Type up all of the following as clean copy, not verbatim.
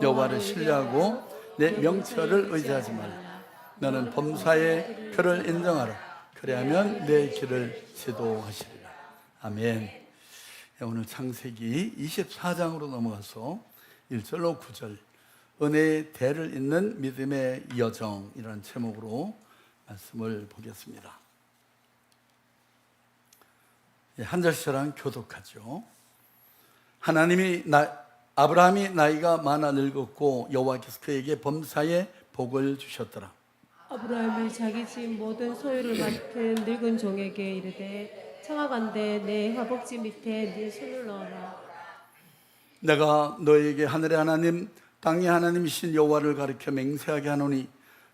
여호와를 신뢰하고 내 명철을 의지하지 말라. 너는 범사의 표를 인정하라. 그리하면 내 길을 지도하시리라. 아멘. 오늘 창세기 24장으로 넘어가서 1절로 9절 은혜의 대를 잇는 믿음의 여정이라는 제목으로 말씀을 보겠습니다. 한 절씩랑 교독하죠. 아브라함이 나이가 많아 늙었고 여호와께서 그에게 범사의 복을 주셨더라. 아브라함이 자기 집 모든 소유를 맡은 늙은 종에게 이르되 청하건대 내 허벅지 밑에 네 손을 넣어라. 내가 너에게 하늘의 하나님 땅의 하나님이신 여호와를 가리켜 맹세하게 하노니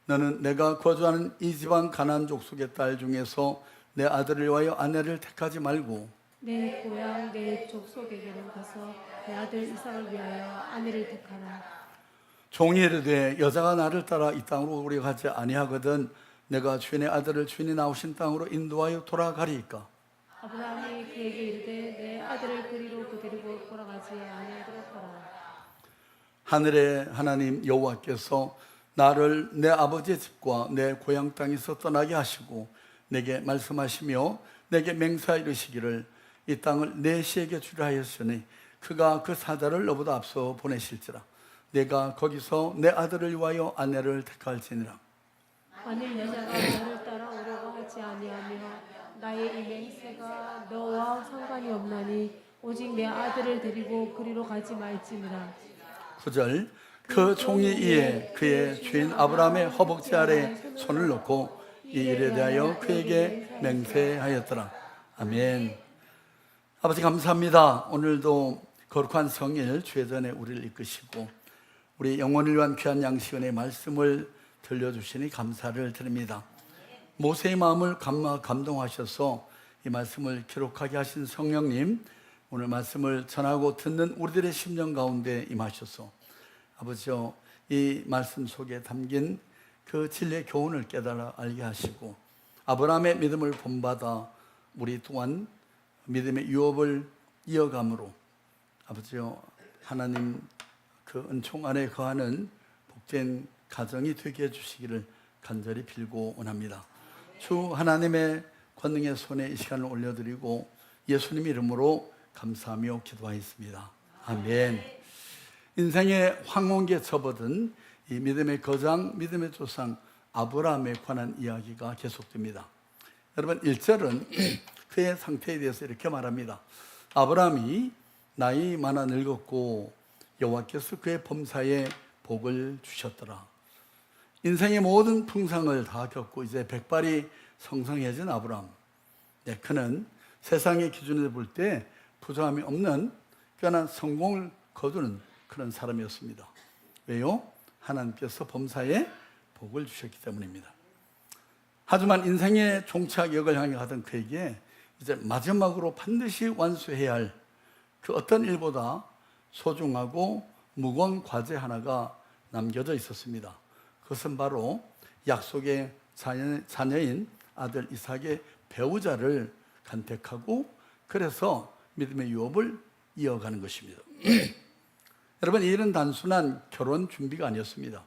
너는 내가 거주하는 이 지방 가나안 족속의 딸 중에서 내 아들을 위하여 아내를 택하지 말고 내 고향 내 족속에게는 가서 내 아들 이삭을 위하여 아내를 택하라. 종이 이르되 여자가 나를 따라 이 땅으로 오래 가지 아니하거든 내가 주인의 아들을 주인이 나오신 땅으로 인도하여 돌아가리이까. 아브라함이 그에게 이르되 내 아들을 그리로 데리고 돌아가지 아니하도록 하라. 하늘의 하나님 여호와께서 나를 내 아버지의 집과 내 고향 땅에서 떠나게 하시고 내게 말씀하시며 내게 맹세하여 이르시기를 이 땅을 내 씨에게 주려 하였으니 그가 그 사자를 너보다 앞서 보내실지라. 내가 거기서 내 아들을 위하여 아내를 택할지니라. 만일 여자가 너를 따라오려고 하지 아니하며 나의 이 맹세가 너와 상관이 없나니 오직 내 아들을 데리고 그리로 가지 말지니라. 9절 그 종이 이에 그의 주인 아브라함의 허벅지 아래 손을 놓고 이 일에 대하여 그에게 맹세하였더라. 아멘. 아버지 감사합니다. 오늘도 거룩한 성일 주의 전에 우리를 이끄시고 우리 영혼을 위한 귀한 양식의 말씀을 들려주시니 감사를 드립니다. 모세의 마음을 감동하셔서 이 말씀을 기록하게 하신 성령님, 오늘 말씀을 전하고 듣는 우리들의 심령 가운데 임하셔서 아버지요, 이 말씀 속에 담긴 그 진리의 교훈을 깨달아 알게 하시고 아브라함의 믿음을 본받아 우리 또한 믿음의 유업을 이어감으로 아버지요, 하나님 그 은총 안에 거하는 복된 가정이 되게 해주시기를 간절히 빌고 원합니다. 주 하나님의 권능의 손에 이 시간을 올려드리고 예수님 이름으로 감사하며 기도하였습니다. 아멘. 인생의 황혼기에 접어든 이 믿음의 거장, 믿음의 조상 아브라함에 관한 이야기가 계속됩니다. 여러분 1절은 그의 상태에 대해서 이렇게 말합니다. 아브라함이 나이 많아 늙었고 여호와께서 그의 범사에 복을 주셨더라. 인생의 모든 풍상을 다 겪고 이제 백발이 성성해진 아브라함. 그는 세상의 기준에서 볼 때 부족함이 없는 꽤나 성공을 거두는 그런 사람이었습니다. 왜요? 하나님께서 범사에 복을 주셨기 때문입니다. 하지만 인생의 종착역을 향해 가던 그에게 이제 마지막으로 반드시 완수해야 할 그 어떤 일보다 소중하고 무거운 과제 하나가 남겨져 있었습니다. 그것은 바로 약속의 자녀인 아들 이삭의 배우자를 간택하고 그래서 믿음의 유업을 이어가는 것입니다. 여러분, 이 일은 단순한 결혼 준비가 아니었습니다.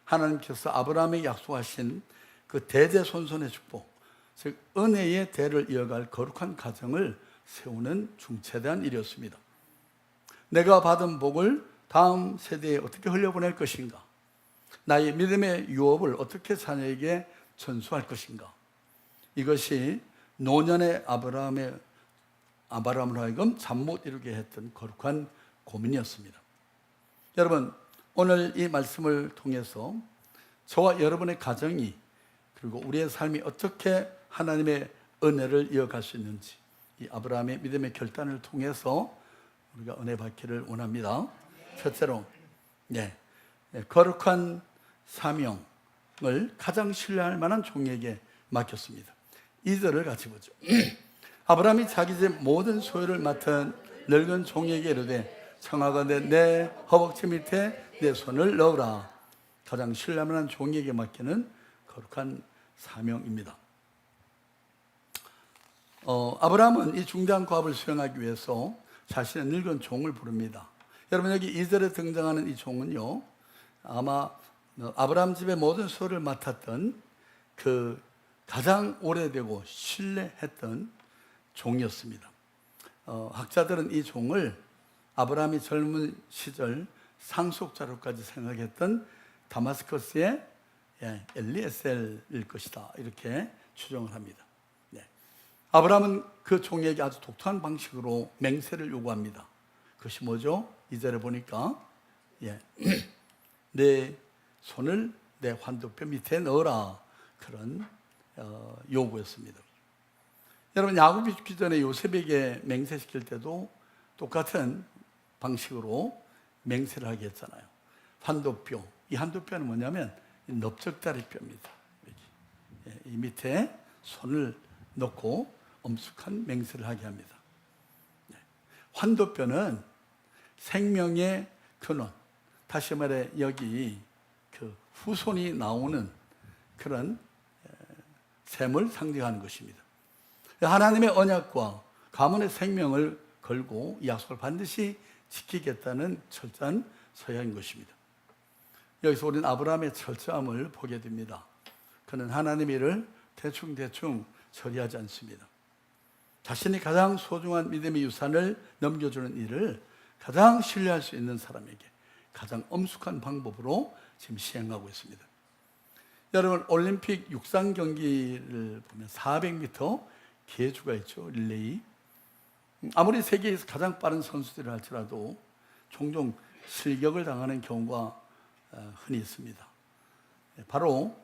하나님께서 아브라함에게 약속하신 그 대대손손의 축복, 즉 은혜의 대를 이어갈 거룩한 가정을 세우는 중차대한 일이었습니다. 내가 받은 복을 다음 세대에 어떻게 흘려보낼 것인가? 나의 믿음의 유업을 어떻게 자녀에게 전수할 것인가? 이것이 노년의 아브라함을 하여금 잠 못 이루게 했던 거룩한 고민이었습니다. 여러분, 오늘 이 말씀을 통해서 저와 여러분의 가정이 그리고 우리의 삶이 어떻게 하나님의 은혜를 이어갈 수 있는지 이 아브라함의 믿음의 결단을 통해서 우리가 은혜 받기를 원합니다. 첫째로 거룩한 사명을 가장 신뢰할 만한 종에게 맡겼습니다. 2절을 같이 보죠. 아브라함이 자기 집 모든 소유를 맡은 늙은 종에게 이르되 청하건대 내 허벅지 밑에 내 손을 넣으라. 가장 신뢰할 만한 종에게 맡기는 거룩한 사명입니다. 아브라함은 이 중대한 과업을 수행하기 위해서 자신의 늙은 종을 부릅니다. 여러분 여기 2절에 등장하는 이 종은요, 아마 아브라함 집의 모든 소를 맡았던 그 가장 오래되고 신뢰했던 종이었습니다. 학자들은 이 종을 아브라함이 젊은 시절 상속자로까지 생각했던 다마스커스의 엘리에셀일 것이다, 이렇게 추정을 합니다. 네. 아브라함은 그 종에게 아주 독특한 방식으로 맹세를 요구합니다. 그것이 뭐죠? 2절에 보니까 내 손을 내 환도뼈 밑에 넣어라, 그런 요구였습니다. 여러분, 야곱이 죽기 전에 요셉에게 맹세시킬 때도 똑같은 방식으로 맹세를 하게 했잖아요. 환도뼈, 이 환도뼈는 뭐냐면 넓적다리뼈입니다. 이 밑에 손을 넣고 엄숙한 맹세를 하게 합니다. 환도뼈는 생명의 근원, 다시 말해 여기 그 후손이 나오는 그런 셈을 상징하는 것입니다. 하나님의 언약과 가문의 생명을 걸고 이 약속을 반드시 지키겠다는 철저한 서약인 것입니다. 여기서 우리는 아브라함의 철저함을 보게 됩니다. 그는 하나님의 일을 대충 처리하지 않습니다. 자신이 가장 소중한 믿음의 유산을 넘겨주는 일을 가장 신뢰할 수 있는 사람에게 가장 엄숙한 방법으로 지금 시행하고 있습니다. 여러분, 올림픽 육상 경기를 보면 400m 계주가 있죠, 릴레이. 아무리 세계에서 가장 빠른 선수들을 할지라도 종종 실격을 당하는 경우가 흔히 있습니다. 바로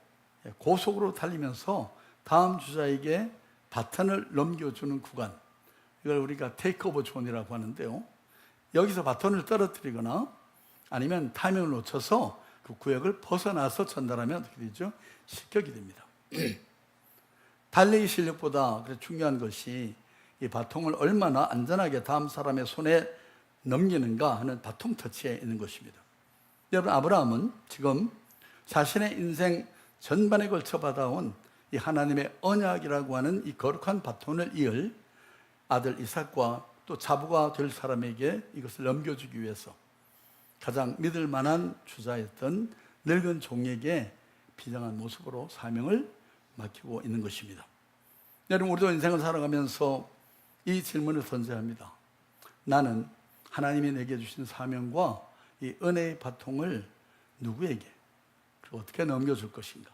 고속으로 달리면서 다음 주자에게 바톤을 넘겨주는 구간, 이걸 우리가 테이크오버 존이라고 하는데요, 여기서 바톤을 떨어뜨리거나 아니면 타이밍을 놓쳐서 그 구역을 벗어나서 전달하면 어떻게 되죠? 실격이 됩니다. 달리기 실력보다 중요한 것이 이 바통을 얼마나 안전하게 다음 사람의 손에 넘기는가 하는 바통 터치에 있는 것입니다. 여러분, 아브라함은 지금 자신의 인생 전반에 걸쳐 받아온 이 하나님의 언약이라고 하는 이 거룩한 바톤을 이을 아들 이삭과 또 자부가 될 사람에게 이것을 넘겨주기 위해서 가장 믿을 만한 주자였던 늙은 종에게 비장한 모습으로 사명을 맡기고 있는 것입니다. 여러분, 우리도 인생을 살아가면서 이 질문을 던져야 합니다. 나는 하나님이 내게 주신 사명과 이 은혜의 바통을 누구에게 그리고 어떻게 넘겨줄 것인가?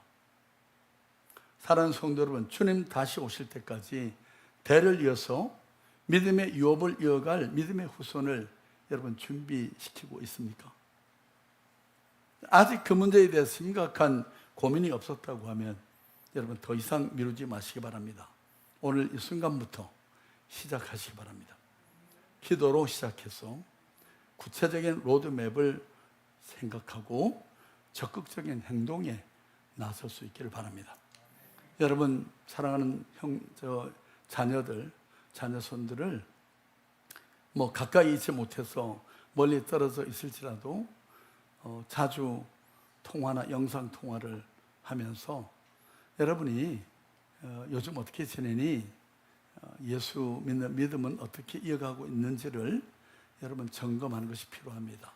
사랑하는 성도 여러분, 주님 다시 오실 때까지 대를 이어서 믿음의 유업을 이어갈 믿음의 후손을 여러분 준비시키고 있습니까? 아직 그 문제에 대해 심각한 고민이 없었다고 하면 여러분 더 이상 미루지 마시기 바랍니다. 오늘 이 순간부터 시작하시기 바랍니다. 기도로 시작해서 구체적인 로드맵을 생각하고 적극적인 행동에 나설 수 있기를 바랍니다. 여러분, 사랑하는 자녀들, 자녀손들을 가까이 있지 못해서 멀리 떨어져 있을지라도 자주 통화나 영상 통화를 하면서 여러분이 요즘 어떻게 지내니? 예수 믿는 믿음은 어떻게 이어가고 있는지를 여러분 점검하는 것이 필요합니다.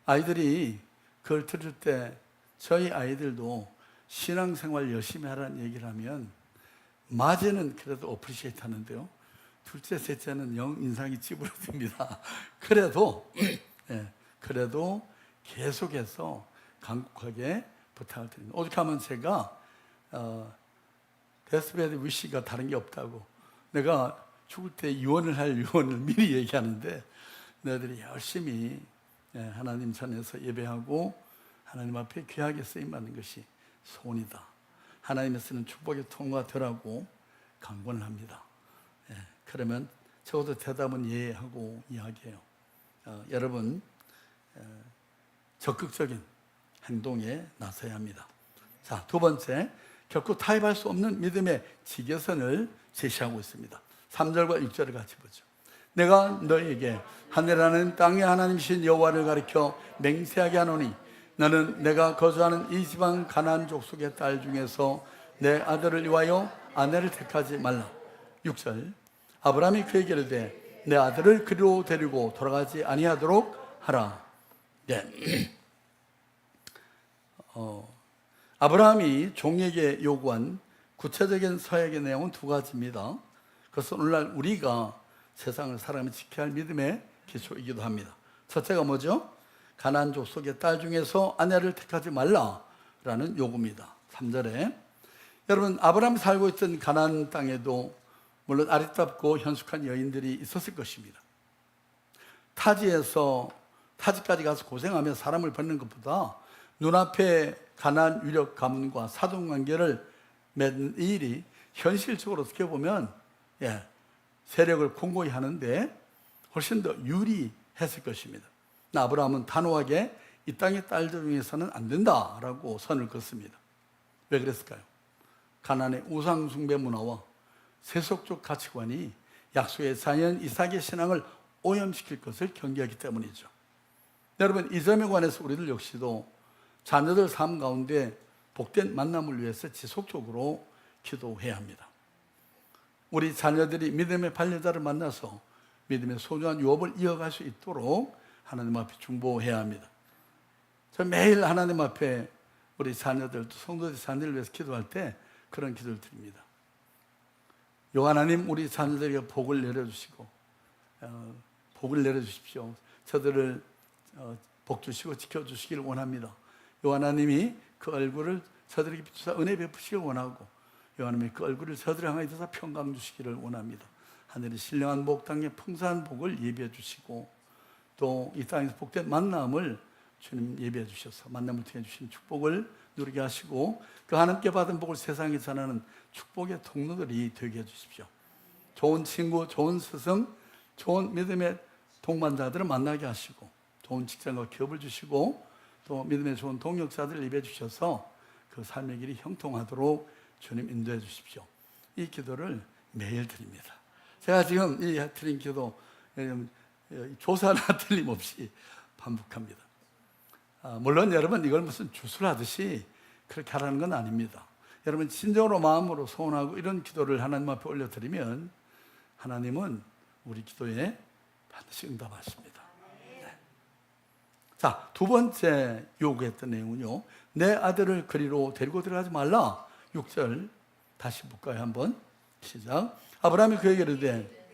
아이들이 그걸 들을 때 저희 아이들도 신앙생활 열심히 하라는 얘기를 하면 맞이는 그래도 어프리시에이트 하는데요, 둘째, 셋째는 영 인상이 찌부러집니다. 그래도 계속해서 간곡하게 부탁을 드립니다. 어떻게 하면 제가 데스베드 위시가 다른 게 없다고, 내가 죽을 때 유언을 할 유언을 미리 얘기하는데 너희들이 열심히 하나님 전에서 예배하고 하나님 앞에 귀하게 쓰임받는 것이 소원이다. 하나님의 쓰는 축복의 통로가 되라고 강권을 합니다. 그러면 적어도 대답은 예 하고 이야기해요. 여러분, 적극적인 행동에 나서야 합니다. 자, 두 번째, 결코 타협할 수 없는 믿음의 지계선을 제시하고 있습니다. 3절과 6절을 같이 보죠. 내가 너희에게 하늘하는 땅의 하나님이신 여호와를 가리켜 맹세하게 하노니 너는 내가 거주하는 이 지방 가나안 족속의 딸 중에서 내 아들을 위하여 아내를 택하지 말라. 6절, 아브라함이 그에게 이르되 내 아들을 그리로 데리고 돌아가지 아니하도록 하라. 네. 아브라함이 종에게 요구한 구체적인 서약의 내용은 두 가지입니다. 그것은 오늘날 우리가 세상을 살아가며 지켜야 할 믿음의 기초이기도 합니다. 첫째가 뭐죠? 가나안 족속의 딸 중에서 아내를 택하지 말라라는 요구입니다. 3절에 여러분, 아브라함이 살고 있던 가나안 땅에도 물론 아리따고 현숙한 여인들이 있었을 것입니다. 타지까지 가서 고생하며 사람을 버리는 것보다 눈앞에 가나안 유력 가문과 사돈관계를 맺는 이 일이 현실적으로 어떻게 보면 세력을 공고히 하는데 훨씬 더 유리했을 것입니다. 아브라함은 단호하게 이 땅의 딸들 중에서는 안 된다라고 선을 긋습니다. 왜 그랬을까요? 가나안의 우상 숭배 문화와 세속적 가치관이 약속의 자녀인 이삭의 신앙을 오염시킬 것을 경계하기 때문이죠. 여러분, 이 점에 관해서 우리들 역시도 자녀들 삶 가운데 복된 만남을 위해서 지속적으로 기도해야 합니다. 우리 자녀들이 믿음의 반려자를 만나서 믿음의 소중한 유업을 이어갈 수 있도록 하나님 앞에 중보해야 합니다. 저 매일 하나님 앞에 우리 자녀들, 성도들 자녀를 위해서 기도할 때 그런 기도를 드립니다. 요 하나님, 우리 자녀들에게 복을 내려주시고 복을 내려주십시오. 저들을 복 주시고 지켜주시기를 원합니다. 요 하나님이 그 얼굴을 저들에게 비추사 은혜 베푸시길 원하고, 요 하나님이 그 얼굴을 저들을 향하여 드사 평강 주시기를 원합니다. 하늘의 신령한 복, 땅의 풍성한 복을 예비해 주시고, 또 이 땅에서 복된 만남을 주님 예비해 주셔서 만남을 통해 주신 축복을 누리게 하시고, 그 하나님께 받은 복을 세상에 전하는 축복의 통로들이 되게 해주십시오. 좋은 친구, 좋은 스승, 좋은 믿음의 동반자들을 만나게 하시고, 좋은 직장과 기업을 주시고, 또 믿음의 좋은 동역자들을 입에 주셔서 그 삶의 길이 형통하도록 주님 인도해 주십시오. 이 기도를 매일 드립니다. 제가 지금 이 드린 기도 조사 하나 틀림없이 반복합니다. 물론 여러분, 이걸 무슨 주술하듯이 그렇게 하라는 건 아닙니다. 여러분, 진정으로 마음으로 소원하고 이런 기도를 하나님 앞에 올려드리면 하나님은 우리 기도에 반드시 응답하십니다. 네. 자, 두 번째 요구했던 내용은요, 내 아들을 그리로 데리고 들어가지 말라. 6절 다시 볼까요? 한번 시작. 아브라함이 그에게 이르되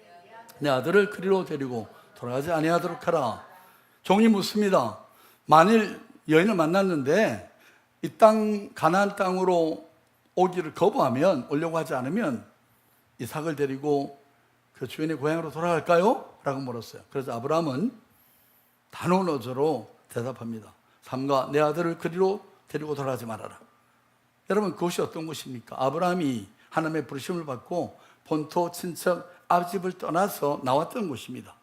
내 아들을 그리로 데리고 돌아가지 아니하도록 하라. 종이 묻습니다. 만일 여인을 만났는데 이 땅 가나안 땅으로 오기를 거부하면, 오려고 하지 않으면 이삭을 데리고 그 주인의 고향으로 돌아갈까요? 라고 물었어요. 그래서 아브라함은 단호한 어조로 대답합니다. 삼가 내 아들을 그리로 데리고 돌아가지 말아라. 여러분, 그것이 어떤 것입니까? 아브라함이 하나님의 부르심을 받고 본토 친척 아버집을 떠나서 나왔던 곳입니다.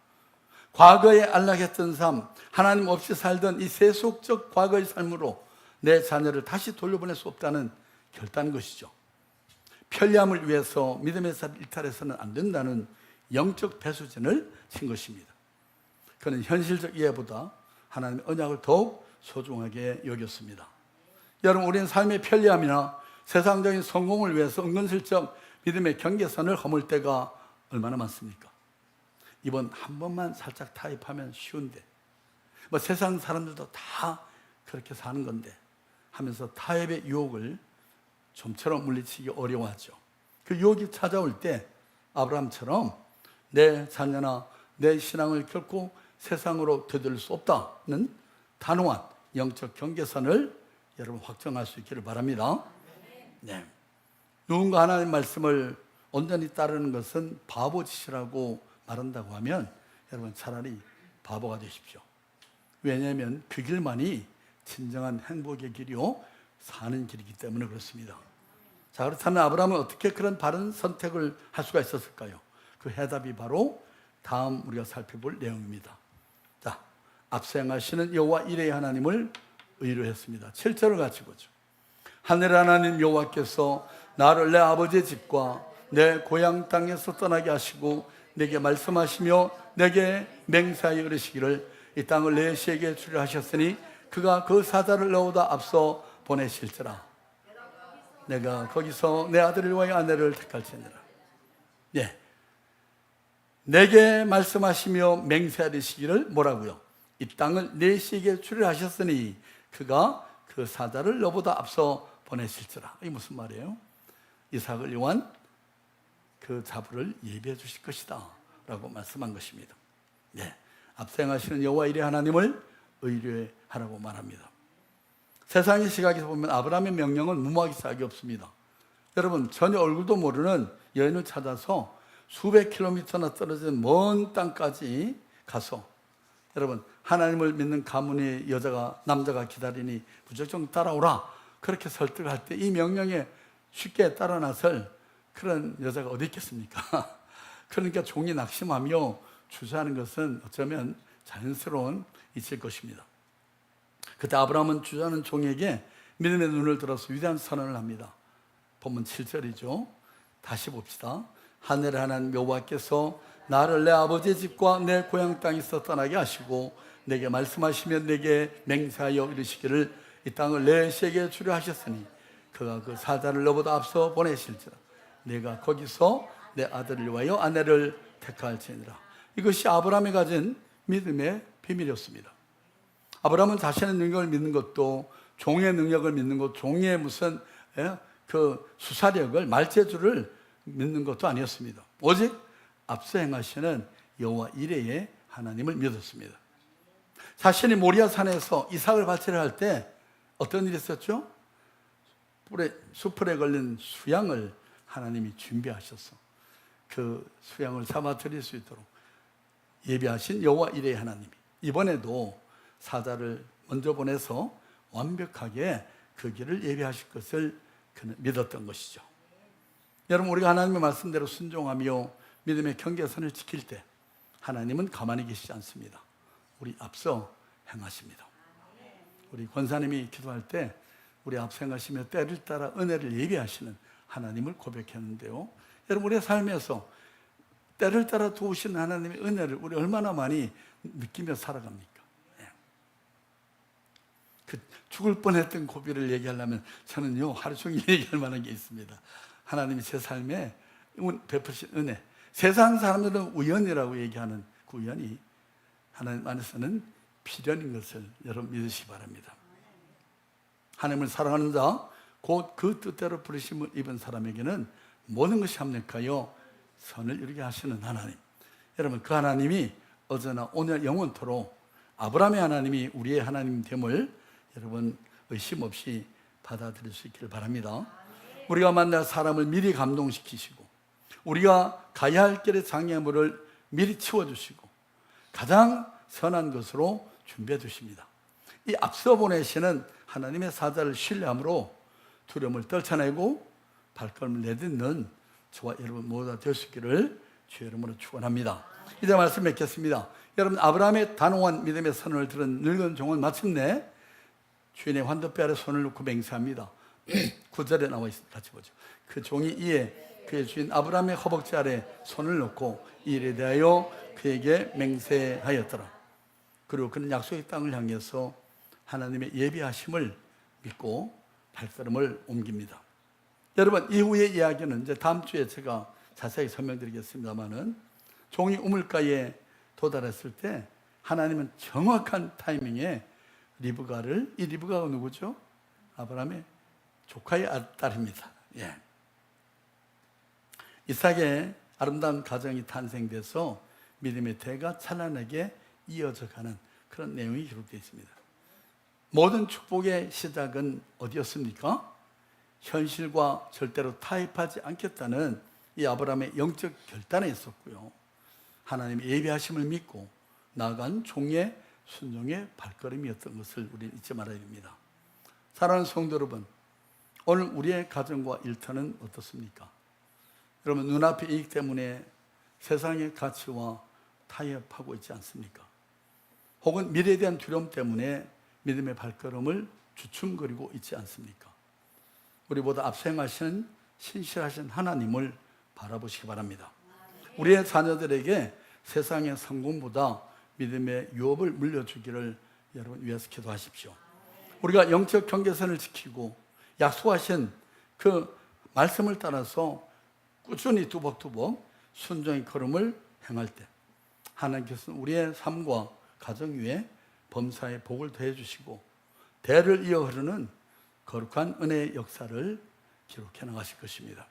과거에 안락했던 삶, 하나님 없이 살던 이 세속적 과거의 삶으로 내 자녀를 다시 돌려보낼 수 없다는 결단인 것이죠. 편리함을 위해서 믿음의 살 일탈해서는 안 된다는 영적 배수진을 친 것입니다. 그는 현실적 이해보다 하나님의 언약을 더욱 소중하게 여겼습니다. 여러분, 우리는 삶의 편리함이나 세상적인 성공을 위해서 은근슬쩍 믿음의 경계선을 허물 때가 얼마나 많습니까? 이번 한 번만 살짝 타협하면 쉬운데, 뭐 세상 사람들도 다 그렇게 사는 건데 하면서 타협의 유혹을 좀처럼 물리치기 어려워하죠. 그 유혹이 찾아올 때 아브라함처럼 내 자녀나 내 신앙을 결코 세상으로 되돌릴 수 없다는 단호한 영적 경계선을 여러분 확정할 수 있기를 바랍니다. 네. 누군가 하나님의 말씀을 온전히 따르는 것은 바보짓이라고 말한다고 하면 여러분 차라리 바보가 되십시오. 왜냐하면 그 길만이 진정한 행복의 길이요 사는 길이기 때문에 그렇습니다. 자, 그렇다면 아브라함은 어떻게 그런 바른 선택을 할 수가 있었을까요? 그 해답이 바로 다음 우리가 살펴볼 내용입니다. 자, 앞서 행하시는 여호와 이레의 하나님을 의뢰했습니다. 7절을 같이 보죠. 하늘 하나님 여호와께서 나를 내 아버지의 집과 내 고향 땅에서 떠나게 하시고 내게 말씀하시며 내게 맹세하여 이르시기를 이 땅을 내 시에게 주려 하셨으니 그가 그 사자를 넣어다 앞서 보내실지라. 내가 거기서 내 아들을 위하여 아내를 택할지니라. 예. 내게 말씀하시며 맹세하시기를 뭐라고요? 이 땅을 내 시에게 주려 하셨으니 그가 그 사자를 너보다 앞서 보내실지라. 이게 무슨 말이에요? 이삭을 위한 그 자부를 예비해 주실 것이다 라고 말씀한 것입니다. 네, 앞서 행하시는 여호와 이레 하나님을 의뢰하라고 말합니다. 세상의 시각에서 보면 아브라함의 명령은 무모하기 짝이 없습니다. 여러분, 전혀 얼굴도 모르는 여인을 찾아서 수백 킬로미터나 떨어진 먼 땅까지 가서, 여러분, 하나님을 믿는 가문의 남자가 기다리니 무조건 따라오라, 그렇게 설득할 때 이 명령에 쉽게 따라 나설 그런 여자가 어디 있겠습니까? 그러니까 종이 낙심하며 주저하는 것은 어쩌면 자연스러운 일일 것입니다. 그때 아브라함은 주저하는 종에게 믿음의 눈을 들어서 위대한 선언을 합니다. 본문 7절이죠. 다시 봅시다. 하늘의 하나님 여호와께서 나를 내 아버지의 집과 내 고향 땅에서 떠나게 하시고 내게 말씀하시면 내게 맹세하여 이르시기를 이 땅을 내 시에게 주려 하셨으니 그가 그 사자를 너보다 앞서 보내실지라. 내가 거기서 내 아들을 위하여 아내를 택할지니라. 이것이 아브라함이 가진 믿음의 비밀이었습니다. 아브라함은 자신의 능력을 믿는 것도, 종의 능력을 믿는 것, 종의 무슨 그 수사력을, 말재주를 믿는 것도 아니었습니다. 오직 앞서 행하시는 여호와 이레의 하나님을 믿었습니다. 자신이 모리아 산에서 이삭을 바치려 할 때 어떤 일이 있었죠? 수풀에 걸린 수양을 하나님이 준비하셔서 그 수양을 잡아 드릴 수 있도록 예비하신 여호와 이레의 하나님이 이번에도 사자를 먼저 보내서 완벽하게 그 길을 예비하실 것을 그는 믿었던 것이죠. 여러분, 우리가 하나님의 말씀대로 순종하며 믿음의 경계선을 지킬 때 하나님은 가만히 계시지 않습니다. 우리 앞서 행하십니다. 우리 권사님이 기도할 때 우리 앞서 행하시며 때를 따라 은혜를 예비하시는 하나님을 고백했는데요, 여러분, 우리의 삶에서 때를 따라 도우시는 하나님의 은혜를 우리 얼마나 많이 느끼며 살아갑니까? 그 죽을 뻔했던 고비를 얘기하려면 저는요 하루 종일 얘기할 만한 게 있습니다. 하나님이 제 삶에 베푸신 은혜, 세상 사람들은 우연이라고 얘기하는 그 우연이 하나님 안에서는 필연인 것을 여러분 믿으시기 바랍니다. 하나님을 사랑하는 자, 곧 그 뜻대로 부르심을 입은 사람에게는 모든 것이 합력하여 선을 이루게 하시는 하나님, 여러분, 그 하나님이 어제나 오늘 영원토록 아브라함의 하나님이 우리의 하나님됨을 여러분 의심 없이 받아들일 수 있기를 바랍니다. 우리가 만날 사람을 미리 감동시키시고 우리가 가야 할 길의 장애물을 미리 치워주시고 가장 선한 것으로 준비해 주십니다. 이 앞서 보내시는 하나님의 사자를 신뢰함으로 두려움을 떨쳐내고 발걸음을 내딛는 저와 여러분 모두가 될 수 있기를 주의 이름으로 축원합니다. 이제 말씀 맺겠습니다. 여러분, 아브라함의 단호한 믿음의 선언을 들은 늙은 종은 마침내 주인의 환도뼈 아래 손을 놓고 맹세합니다. 9절에 나와 있습니다. 같이 보죠. 그 종이 이에 그의 주인 아브라함의 허벅지 아래 손을 놓고 이 일에 대하여 그에게 맹세하였더라. 그리고 그는 약속의 땅을 향해서 하나님의 예비하심을 믿고 발걸음을 옮깁니다. 여러분, 이후의 이야기는 이제 다음 주에 제가 자세히 설명드리겠습니다만은, 종이 우물가에 도달했을 때 하나님은 정확한 타이밍에 리브가를, 이 리브가가 누구죠? 아브라함의 조카의 딸입니다. 예. 이삭의 아름다운 가정이 탄생돼서 믿음의 대가 찬란하게 이어져 가는 그런 내용이 기록되어 있습니다. 모든 축복의 시작은 어디였습니까? 현실과 절대로 타협하지 않겠다는 이 아브라함의 영적 결단에 있었고요, 하나님의 예비하심을 믿고 나아간 종의 순종의 발걸음이었던 것을 우리는 잊지 말아야 됩니다. 사랑하는 성도 여러분, 오늘 우리의 가정과 일터는 어떻습니까? 여러분, 눈앞의 이익 때문에 세상의 가치와 타협하고 있지 않습니까? 혹은 미래에 대한 두려움 때문에 믿음의 발걸음을 주춤거리고 있지 않습니까? 우리보다 앞서 행하시는 신실하신 하나님을 바라보시기 바랍니다. 우리의 자녀들에게 세상의 성공보다 믿음의 유업을 물려주기를 여러분 위해서 기도하십시오. 우리가 영적 경계선을 지키고 약속하신 그 말씀을 따라서 꾸준히 두벅두벅 순종의 걸음을 행할 때 하나님께서는 우리의 삶과 가정 위에 범사에 복을 더해 주시고 대를 이어 흐르는 거룩한 은혜의 역사를 기록해 나가실 것입니다.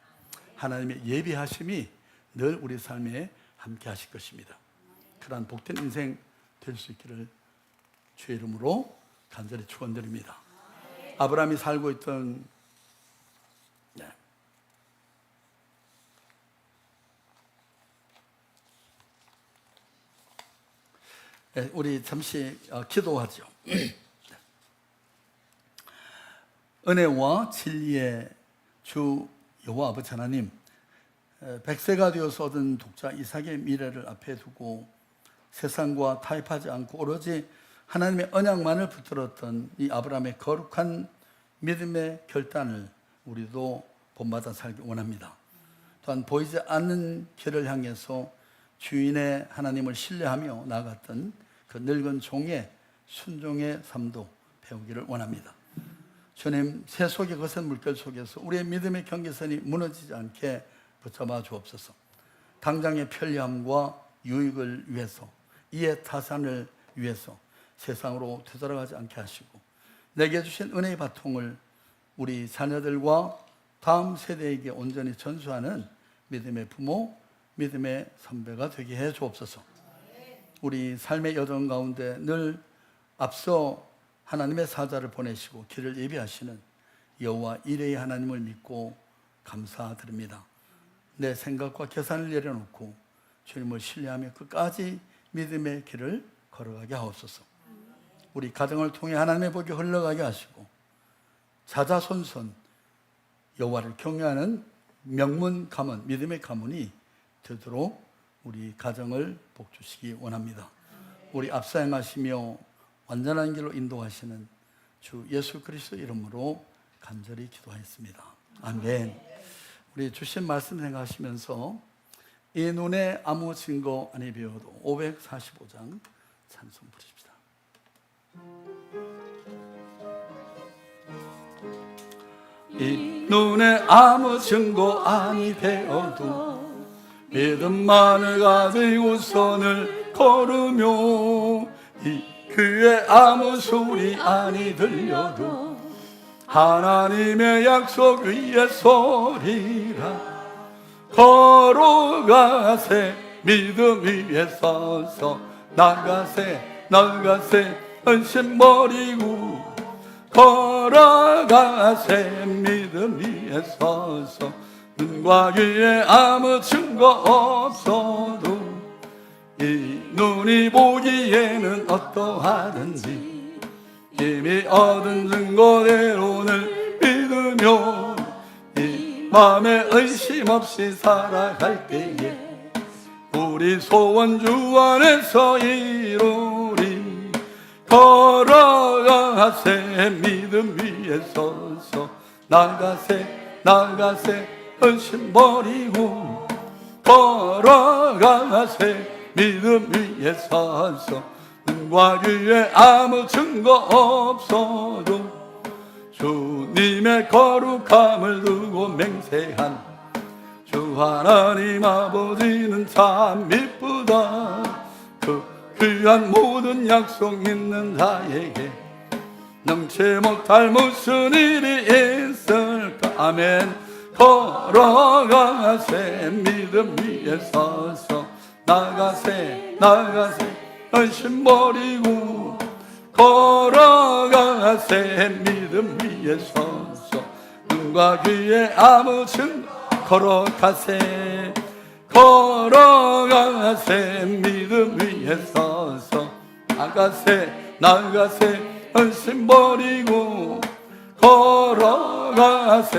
하나님의 예비하심이 늘 우리 삶에 함께 하실 것입니다. 그러한 복된 인생 될 수 있기를 주의 이름으로 간절히 축원드립니다. 아브라함이 살고 있던 우리 잠시 기도하죠. 은혜와 진리의 주 여호와 아버지 하나님, 100세가 되어서 얻은 독자 이삭의 미래를 앞에 두고 세상과 타협하지 않고 오로지 하나님의 언약만을 붙들었던 이 아브라함의 거룩한 믿음의 결단을 우리도 본받아 살기 원합니다. 또한 보이지 않는 길을 향해서 주인의 하나님을 신뢰하며 나아갔던 그 늙은 종의 순종의 삶도 배우기를 원합니다. 주님, 새 속에 거센 물결 속에서 우리의 믿음의 경계선이 무너지지 않게 붙잡아 주옵소서. 당장의 편리함과 유익을 위해서, 이해 타산을 위해서 세상으로 되돌아가지 않게 하시고 내게 주신 은혜의 바통을 우리 자녀들과 다음 세대에게 온전히 전수하는 믿음의 부모, 믿음의 선배가 되게 해 주옵소서. 우리 삶의 여정 가운데 늘 앞서 하나님의 사자를 보내시고 길을 예비하시는 여호와 이레의 하나님을 믿고 감사드립니다. 내 생각과 계산을 내려놓고 주님을 신뢰하며 끝까지 믿음의 길을 걸어가게 하옵소서. 우리 가정을 통해 하나님의 복이 흘러가게 하시고 자자손손 여호와를 경외하는 명문 가문, 믿음의 가문이 되도록 우리 가정을 복주시기 원합니다. 우리 앞서 행하시며 완전한 길로 인도하시는 주 예수 그리스도 이름으로 간절히 기도하였습니다. 아멘. 우리 주신 말씀 생각하시면서 이 눈에 아무 증거 아니 배워도 545장 찬송 부르십시다. 이 눈에 아무 증거 아니 배워도 믿음만을 가지고 선을 걸으며 이 귀에 아무 소리 아니 들려도 하나님의 약속 위에 서리라. 걸어가세 믿음 위에 서서 나가세 헌신 버리고 걸어가세 믿음 위에 서서 눈과 귀에 아무 증거 없어도 이 눈이 보기에는 어떠하든지 이미 얻은 증거대로를 믿으며 이 마음에 의심 없이 살아갈 때에 우리 소원 주 안에서 이루리. 걸어가세 믿음 위에 서서 나가세 헌신 버리고 걸어가세 믿음 위에 서서 눈과 귀에 아무 증거 없어도 주님의 거룩함을 두고 맹세한 주 하나님 아버지는 참 이쁘다. 그 귀한 모든 약속 있는 자에게 넘치 못할 무슨 일이 있을까. 아멘. 걸어가세 믿음 위에 서서 나가세 헌신 버리고 걸어가세 믿음 위에 서서 눈과 귀에 아무 증거 걸어가세 믿음 위에 서서 나가세 헌신 버리고 걸어가세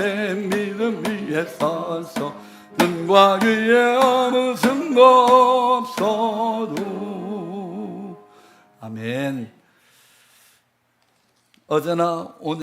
믿음 위에 서서 눈과 귀에 아무 증거 없어도. 아멘. 어제나 오늘